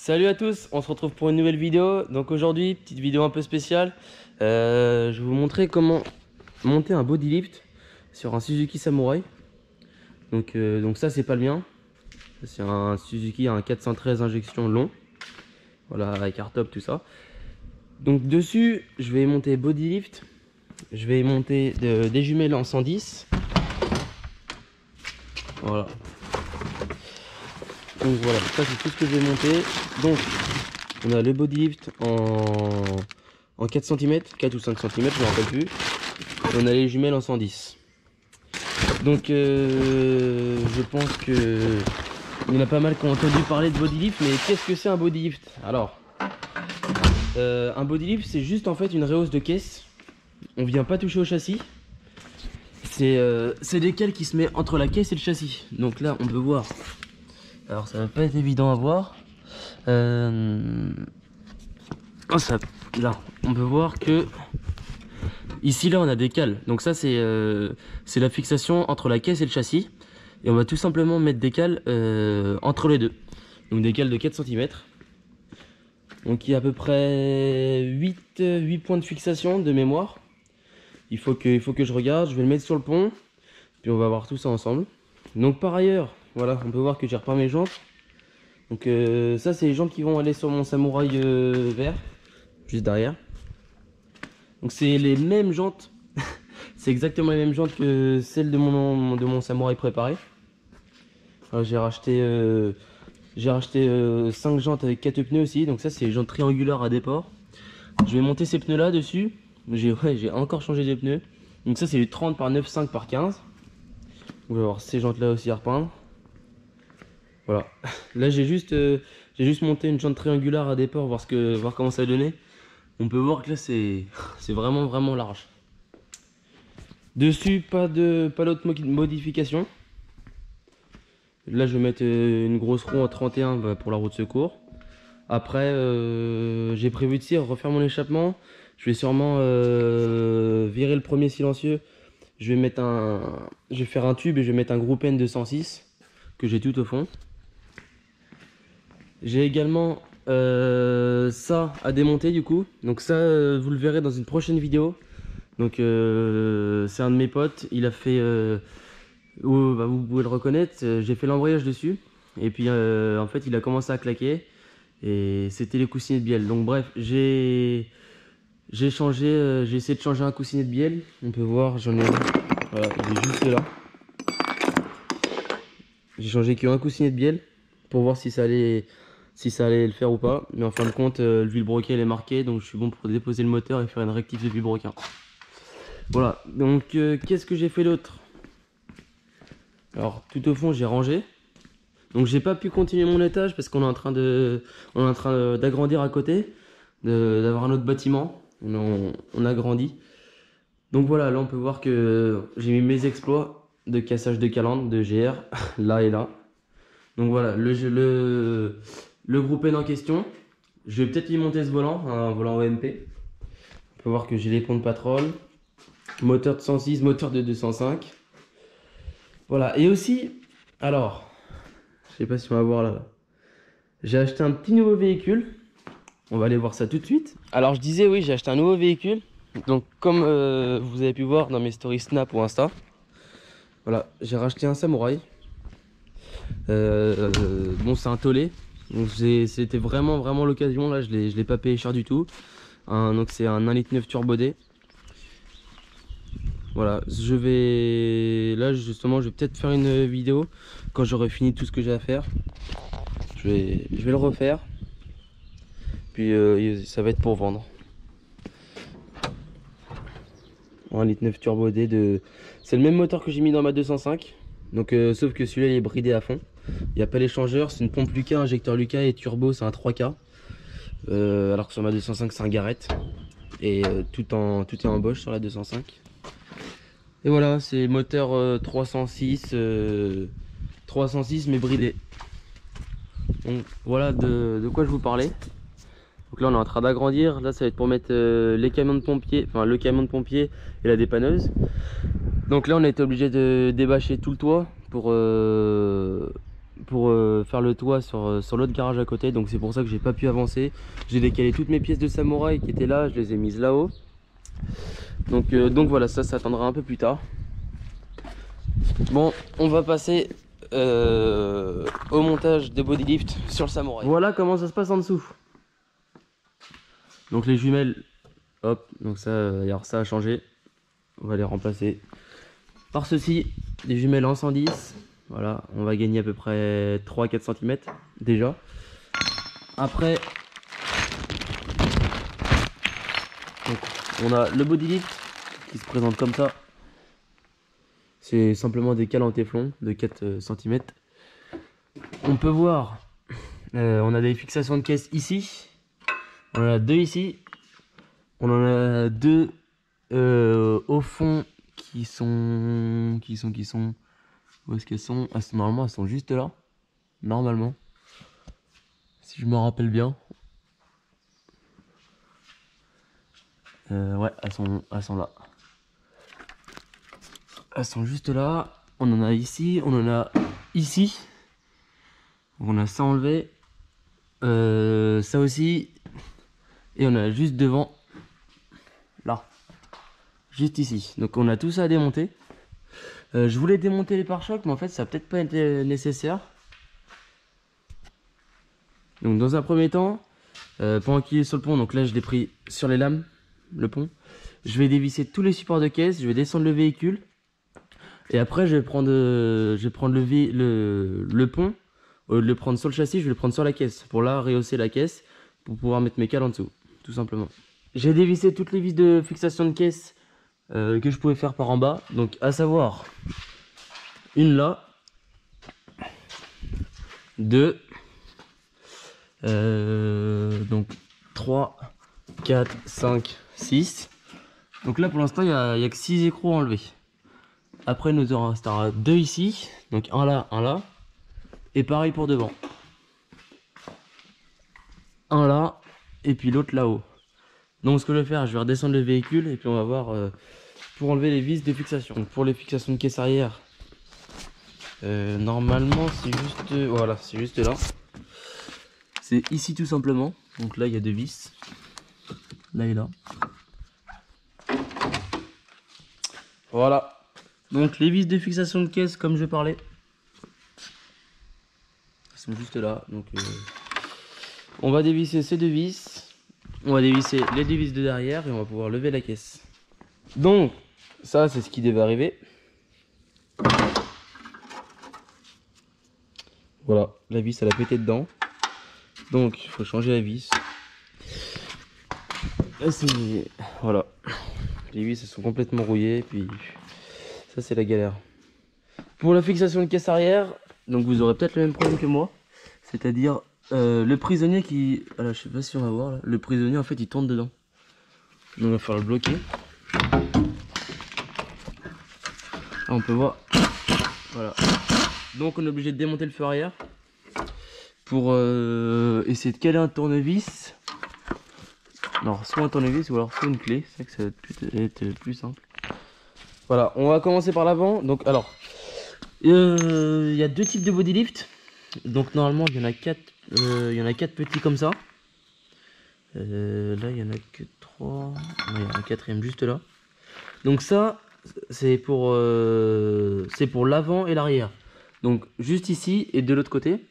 Salut à tous, on se retrouve pour une nouvelle vidéo. Donc aujourd'hui, petite vidéo un peu spéciale. Je vais vous montrer comment monter un body lift sur un Suzuki Samurai. Donc ça c'est pas le mien. C'est un Suzuki, un 413 injection long. Voilà, avec hardtop tout ça. Donc dessus, je vais monter body lift. Je vais monter des jumelles en 110. Voilà. Donc voilà, ça c'est tout ce que je vais monter. Donc on a le body lift en 4 cm, 4 ou 5 cm, je ne me rappelle plus. Et on a les jumelles en 110. Donc je pense que il y en a pas mal qui ont entendu parler de body lift, mais qu'est-ce que c'est un body lift? Alors, un body lift c'est juste en fait une rehausse de caisse. On vient pas toucher au châssis. C'est des cales qui se met entre la caisse et le châssis. Donc là on peut voir. Alors ça va pas être évident à voir. Là, on peut voir que ici là on a des cales. Donc ça c'est la fixation entre la caisse et le châssis. Et on va tout simplement mettre des cales entre les deux. Donc des cales de 4 cm. Donc il y a à peu près 8 points de fixation de mémoire. Il faut que je regarde. Je vais le mettre sur le pont. Puis on va voir tout ça ensemble. Donc par ailleurs, voilà, on peut voir que j'ai repeint mes jantes. Donc ça c'est les jantes qui vont aller sur mon Samurai vert, juste derrière. Donc c'est les mêmes jantes, c'est exactement les mêmes jantes que celles de mon Samurai préparé. J'ai racheté 5 jantes avec 4 pneus aussi, donc ça c'est les jantes triangulaires à déport. Je vais monter ces pneus là dessus, j'ai encore changé des pneus. Donc ça c'est du 30 par 9,5 par 15. On va voir ces jantes là aussi à repeindre. Voilà, là j'ai juste monté une jante triangulaire à départ, voir comment ça va donner. On peut voir que là c'est vraiment large. Dessus pas d'autre modification. Là je vais mettre une grosse roue en 31 pour la roue de secours. Après j'ai prévu de refaire mon échappement. Je vais sûrement virer le premier silencieux. Je vais faire un tube et je vais mettre un groupe N de 106 que j'ai tout au fond. J'ai également ça à démonter du coup. Donc ça vous le verrez dans une prochaine vidéo. Donc c'est un de mes potes. Il a fait vous pouvez le reconnaître, j'ai fait l'embrayage dessus. Et puis en fait il a commencé à claquer. Et c'était les coussinets de bielle. Donc bref, j'ai essayé de changer un coussinet de bielle. On peut voir, j'en ai un. Voilà, il est juste là. J'ai changé qu'un coussinet de bielle pour voir si ça allait le faire ou pas. Mais en fin de compte, le vilebrequin est marqué, donc je suis bon pour déposer le moteur et faire une rectif de vilebrequin. Voilà, donc qu'est-ce que j'ai fait d'autre? Alors tout au fond j'ai rangé. Donc j'ai pas pu continuer mon étage parce qu'on est en train d'agrandir à côté, d'avoir un autre bâtiment. On a grandi. Donc voilà, là on peut voir que j'ai mis mes exploits de cassage de calandre, de GR, là et là. Donc voilà, le groupe N en question. Je vais peut-être lui monter ce volant, un volant OMP. On peut voir que j'ai les ponts de pétrole, moteur de 106, moteur de 205. Voilà, et aussi, alors, je sais pas si on va voir là. J'ai acheté un petit nouveau véhicule. On va aller voir ça tout de suite. Alors je disais oui, j'ai acheté un nouveau véhicule. Donc comme vous avez pu voir dans mes stories Snap ou Insta, voilà, j'ai racheté un Samurai. Bon, c'est un tollé. Donc c'était vraiment l'occasion. Là je l'ai pas payé cher du tout. Donc c'est un 1,9 litre turbo D. Voilà, là justement je vais peut-être faire une vidéo quand j'aurai fini tout ce que j'ai à faire. Je vais le refaire. Puis ça va être pour vendre. 1,9 litre turbo D c'est le même moteur que j'ai mis dans ma 205. Donc sauf que celui-là il est bridé à fond. Il n'y a pas l'échangeur, c'est une pompe Lucas, injecteur Lucas et turbo c'est un 3K. Alors que sur ma 205 c'est un Garrett. Et tout est en Bosch sur la 205. Et voilà, c'est moteur 306 mais bridé. Donc voilà de quoi je vous parlais. Donc là on est en train d'agrandir. Là ça va être pour mettre les camions de pompiers, enfin le camion de pompiers et la dépanneuse. Donc là on a été obligé de débâcher tout le toit pour pour faire le toit sur l'autre garage à côté, donc c'est pour ça que j'ai pas pu avancer. J'ai décalé toutes mes pièces de samouraï qui étaient là, je les ai mises là-haut. Donc voilà, ça attendra un peu plus tard. Bon, on va passer au montage des bodylift sur le samouraï. Voilà comment ça se passe en dessous. Donc les jumelles, hop, donc ça, alors ça a changé. On va les remplacer par ceci, des jumelles en 110. Voilà, on va gagner à peu près 3-4 cm déjà. Après, donc, on a le bodylift qui se présente comme ça. C'est simplement des cales en téflon de 4 cm. On peut voir, on a des fixations de caisse ici. On en a 2 ici. On en a 2 au fond qui sont... Où est-ce qu'elles sont? Ah, normalement elles sont juste là. Normalement. Si je me rappelle bien. Ouais, elles sont là. Elles sont juste là. On en a ici, on en a ici. On a ça enlevé. Ça aussi. Et on a juste devant. Là. Juste ici. Donc on a tout ça à démonter. Je voulais démonter les pare-chocs, mais en fait ça va peut-être pas être nécessaire. Donc dans un premier temps, pendant qu'il est sur le pont, donc là je l'ai pris sur les lames, le pont. Je vais dévisser tous les supports de caisse, je vais descendre le véhicule. Et après je vais prendre le pont. Au lieu de le prendre sur le châssis, je vais le prendre sur la caisse. Pour là rehausser la caisse, pour pouvoir mettre mes cales en dessous, tout simplement. J'ai dévissé toutes les vis de fixation de caisse que je pouvais faire par en bas. Donc à savoir, une là, 2, donc 3, 4, 5, 6. Donc là pour l'instant il n'y a que 6 écrous enlevés. Après nous en restera 2 ici, donc un là, et pareil pour devant. Un là, et puis l'autre là-haut. Donc ce que je vais faire, je vais redescendre le véhicule et puis on va voir pour enlever les vis de fixation. Donc pour les fixations de caisse arrière, normalement c'est juste, voilà, c'est juste là. C'est ici tout simplement. Donc là il y a 2 vis, là et là. Voilà. Donc les vis de fixation de caisse comme je parlais, elles sont juste là. Donc on va dévisser ces 2 vis. On va dévisser les 2 vis de derrière et on va pouvoir lever la caisse. Donc ça c'est ce qui devait arriver. Voilà, la vis elle a pété dedans. Donc il faut changer la vis. Voilà. Les vis elles sont complètement rouillées. Puis ça c'est la galère. Pour la fixation de caisse arrière, donc vous aurez peut-être le même problème que moi. C'est-à-dire le prisonnier qui... Alors, je sais pas si on va voir là. Le prisonnier en fait il tourne dedans. Donc il va falloir le bloquer. Là on peut voir. Voilà. Donc on est obligé de démonter le feu arrière. Pour essayer de caler un tournevis. Alors soit un tournevis ou alors soit une clé. C'est vrai que ça va être plus simple. Voilà, on va commencer par l'avant. Donc alors, il y a 2 types de bodylift. Donc normalement il y en a 4 petits comme ça. Là il y en a que 3. Il y en a un 4ème juste là. Donc ça c'est pour l'avant et l'arrière. Donc juste ici et de l'autre côté.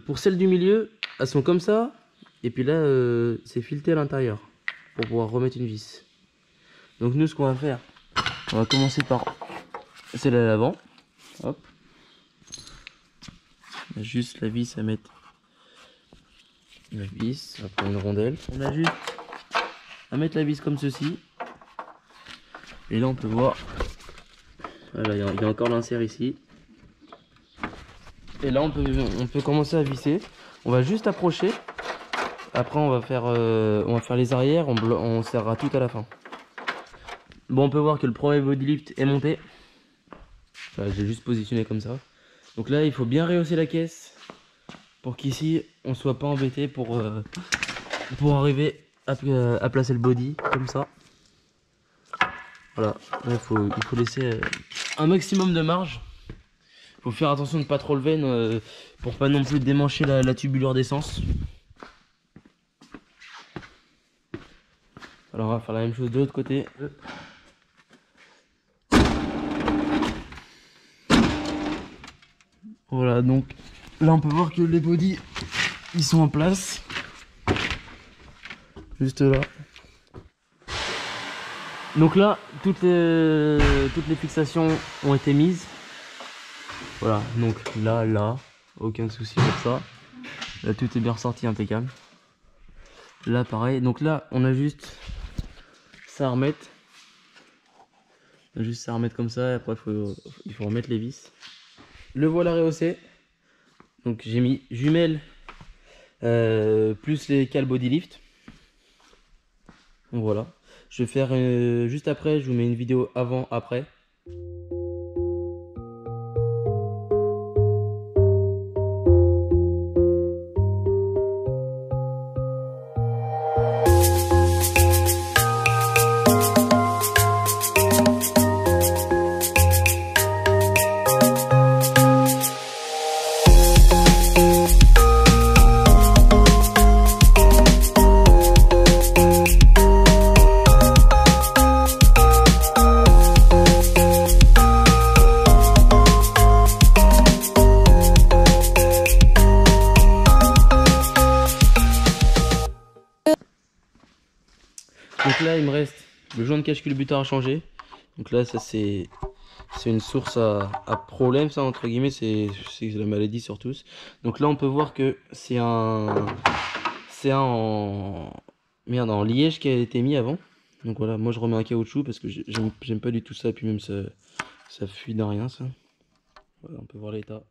Pour celles du milieu, elles sont comme ça. Et puis là c'est fileté à l'intérieur pour pouvoir remettre une vis. Donc nous ce qu'on va faire, on va commencer par celle à l'avant. Hop. On a juste la vis à mettre. La vis, après une rondelle. On a juste à mettre la vis comme ceci. Et là on peut voir. Voilà, il y a encore l'insert ici. Et là on peut commencer à visser. On va juste approcher. Après on va faire les arrières. On serrera tout à la fin. Bon, on peut voir que le premier bodylift est monté. Enfin, j'ai juste positionné comme ça. Donc là il faut bien rehausser la caisse pour qu'ici on soit pas embêté pour arriver à placer le body comme ça. Voilà, là, il faut laisser un maximum de marge. Faut faire attention de ne pas trop lever pour pas non plus démancher la tubulure d'essence. Alors on va faire la même chose de l'autre côté. Voilà, donc là on peut voir que les bodies ils sont en place. Juste là. Donc là, toutes les fixations ont été mises. Voilà, donc là, aucun souci pour ça. Là tout est bien ressorti, impeccable. Là pareil, donc là on a juste ça à remettre. On a juste ça à remettre comme ça, et après il faut remettre les vis. Le voilà rehaussé. Donc j'ai mis jumelles plus les cales body lift. Donc voilà. Je vais faire juste après, je vous mets une vidéo avant après. Donc là il me reste le joint de cache-culbuteur à changer. Donc là ça c'est une source à problème, ça entre guillemets, c'est la maladie sur tous. Donc là on peut voir que c'est un merde, en liège qui a été mis avant. Donc voilà, moi je remets un caoutchouc parce que j'aime pas du tout ça, et puis même ça fuit dans rien ça. Voilà, on peut voir l'état.